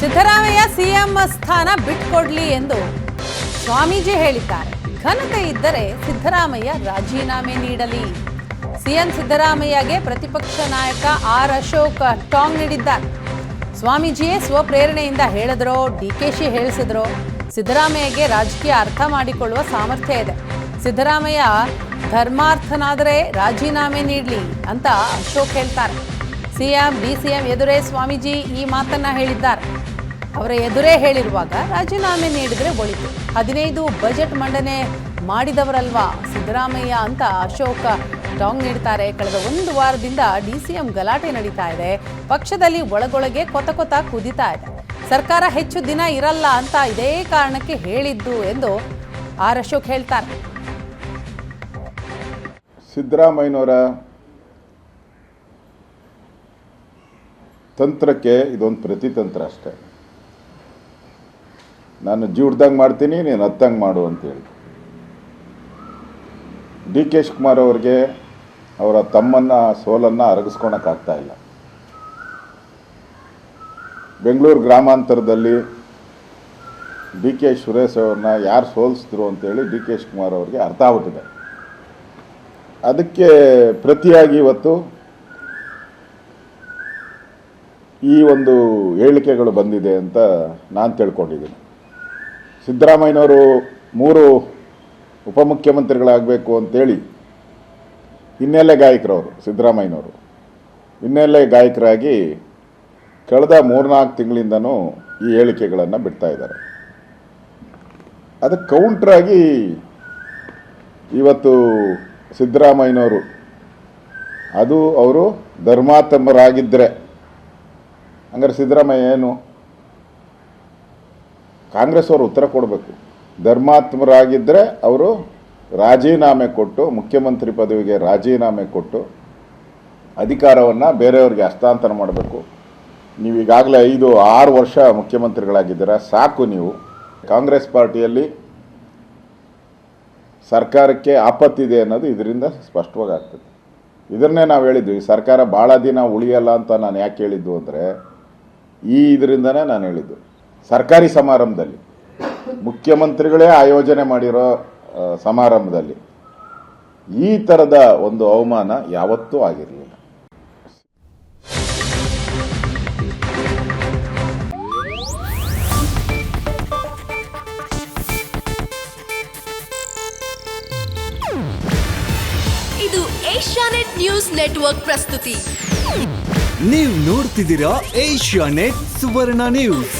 Siddaramaiah CM ಸ್ಥಾನ ಬಿಟ್ಕೊಡ್ಲಿ ಎಂದು ಸ್ವಾಮೀಜಿ ಹೇಳಿದ್ದಾರೆ. ಘನತೆ ಇದ್ದರೆ ಸಿದ್ದರಾಮಯ್ಯ ರಾಜೀನಾಮೆ ನೀಡಲಿ. ಸಿಎಂ ಸಿದ್ದರಾಮಯ್ಯಗೆ ಪ್ರತಿಪಕ್ಷ ನಾಯಕ ಆರ್ ಅಶೋಕ್ ಟಾಂಗ್ ನೀಡಿದ್ದಾರೆ. ಸ್ವಾಮೀಜಿಯೇ ಸ್ವಪ್ರೇರಣೆಯಿಂದ ಹೇಳಿದ್ರೋ ಡಿಕೆಶಿ ಹೇಳಿಸಿದ್ರೋ ಸಿದ್ದರಾಮಯ್ಯಗೆ ರಾಜಕೀಯ ಅರ್ಥ ಮಾಡಿಕೊಳ್ಳುವ ಸಾಮರ್ಥ್ಯ ಇದೆ. ಸಿದ್ದರಾಮಯ್ಯ ಧರ್ಮಾರ್ಥನಾದರೆ ರಾಜೀನಾಮೆ ನೀಡಲಿ ಅಂತ ಅಶೋಕ್ ಹೇಳ್ತಾರೆ. ಸಿಎಂ ಡಿಸಿಎಂ ಎದುರೇ ಸ್ವಾಮೀಜಿ ಈ ಮಾತನ್ನ ಹೇಳಿದ್ದಾರೆ. ಅವರ ಎದುರೇ ಹೇಳಿರುವಾಗ ರಾಜೀನಾಮೆ ನೀಡಿದರೆ ಒಳಿತು. 15 ಬಜೆಟ್ ಮಂಡನೆ ಮಾಡಿದವರಲ್ವಾ ಸಿದ್ದರಾಮಯ್ಯ ಅಂತ ಅಶೋಕ್ ಟಾಂಗ್ ನೀಡ್ತಾರೆ. ಕಳೆದ 1 ವಾರದಿಂದ ಡಿಸಿಎಂ ಗಲಾಟೆ ನಡೀತಾ ಇದೆ. ಪಕ್ಷದಲ್ಲಿ ಒಳಗೊಳಗೆ ಕೊತ ಕುದೀತಾ ಇದೆ. ಸರ್ಕಾರ ಹೆಚ್ಚು ದಿನ ಇರಲ್ಲ ಅಂತ ಇದೇ ಕಾರಣಕ್ಕೆ ಹೇಳಿದ್ದು ಎಂದು ಆರ್ ಅಶೋಕ್ ಹೇಳ್ತಾರೆ. ಸಿದ್ದರಾಮಯ್ಯನವರ ತಂತ್ರಕ್ಕೆ ಇದೊಂದು ಪ್ರತಿತಂತ್ರ ಅಷ್ಟೇ. ನಾನು ಜೀವಡ್ದಂಗೆ ಮಾಡ್ತೀನಿ, ನೀನು ಹತ್ತಂಗೆ ಮಾಡು ಅಂತೇಳಿ. ಡಿ ಕೆ ಶಿವಕುಮಾರ್ ಅವ್ರಿಗೆ ಅವರ ತಮ್ಮನ್ನ ಸೋಲನ್ನು ಅರಗಿಸ್ಕೊಳಕ್ಕಾಗ್ತಾ ಇಲ್ಲ. ಬೆಂಗಳೂರು ಗ್ರಾಮಾಂತರದಲ್ಲಿ ಡಿ ಕೆ ಸುರೇಶ್ ಅವ್ರನ್ನ ಯಾರು ಸೋಲಿಸಿದ್ರು ಅಂತೇಳಿ ಡಿ ಕೆ ಶಿವಕುಮಾರ್ ಅವ್ರಿಗೆ ಅರ್ಥ ಆಗ್ಬಿಟ್ಟಿದೆ. ಅದಕ್ಕೆ ಪ್ರತಿಯಾಗಿ ಇವತ್ತು ಈ ಒಂದು ಹೇಳಿಕೆಗಳು ಬಂದಿದೆ ಅಂತ ನಾನು ತಿಳ್ಕೊಂಡಿದ್ದೀನಿ. ಸಿದ್ದರಾಮಯ್ಯನವರು 3 ಉಪಮುಖ್ಯಮಂತ್ರಿಗಳಾಗಬೇಕು ಅಂತೇಳಿ ಹಿನ್ನೆಲೆ ಗಾಯಕರವರು. ಸಿದ್ದರಾಮಯ್ಯನವರು ಹಿನ್ನೆಲೆ ಗಾಯಕರಾಗಿ ಕಳೆದ 3-4 ತಿಂಗಳಿಂದನೂ ಈ ಹೇಳಿಕೆಗಳನ್ನು ಬಿಡ್ತಾ ಇದ್ದಾರೆ. ಅದಕ್ಕೆ ಕೌಂಟ್ರಾಗಿ ಇವತ್ತು ಸಿದ್ದರಾಮಯ್ಯನವರು ಅದು ಅವರು ಧರ್ಮಾತ್ಮರಾಗಿದ್ದರೆ ಹಂಗಾರೆ ಸಿದ್ದರಾಮಯ್ಯ ಏನು? ಕಾಂಗ್ರೆಸ್ ಅವರು ಉತ್ತರ ಕೊಡಬೇಕು. ಧರ್ಮಾತ್ಮರಾಗಿದ್ದರೆ ಅವರು ರಾಜೀನಾಮೆ ಕೊಟ್ಟು, ಮುಖ್ಯಮಂತ್ರಿ ಪದವಿಗೆ ರಾಜೀನಾಮೆ ಕೊಟ್ಟು ಅಧಿಕಾರವನ್ನು ಬೇರೆಯವ್ರಿಗೆ ಹಸ್ತಾಂತರ ಮಾಡಬೇಕು. ನೀವು ಈಗಾಗಲೇ 5-6 ವರ್ಷ ಮುಖ್ಯಮಂತ್ರಿಗಳಾಗಿದ್ದೀರಾ, ಸಾಕು. ನೀವು ಕಾಂಗ್ರೆಸ್ ಪಾರ್ಟಿಯಲ್ಲಿ ಸರ್ಕಾರಕ್ಕೆ ಆಪತ್ತಿದೆ ಅನ್ನೋದು ಇದರಿಂದ ಸ್ಪಷ್ಟವಾಗಿ ಆಗ್ತದೆ. ಇದನ್ನೇ ನಾವು ಹೇಳಿದ್ವಿ. ಈ ಸರ್ಕಾರ ಭಾಳ ದಿನ ಉಳಿಯಲ್ಲ ಅಂತ ನಾನು ಯಾಕೆ ಹೇಳಿದ್ದು ಅಂದರೆ ಇದರಿಂದನೇ ನಾನು ಹೇಳಿದ್ದು. ಸರ್ಕಾರಿ ಸಮಾರಂಭದಲ್ಲಿ ಮುಖ್ಯಮಂತ್ರಿಗಳೇ ಆಯೋಜನೆ ಮಾಡಿರೋ ಸಮಾರಂಭದಲ್ಲಿ ಈ ಥರದ ಒಂದು ಅವಮಾನ ಯಾವತ್ತೂ ಆಗಿರಲಿಲ್ಲ. ಇದು ಏಷ್ಯಾನೆಟ್ ನ್ಯೂಸ್ ನೆಟ್ವರ್ಕ್ ಪ್ರಸ್ತುತಿ. ನೀವು ನೋಡ್ತಿದ್ದೀರಾ ಏಷ್ಯಾನೆಟ್ ಸುವರ್ಣ ನ್ಯೂಸ್.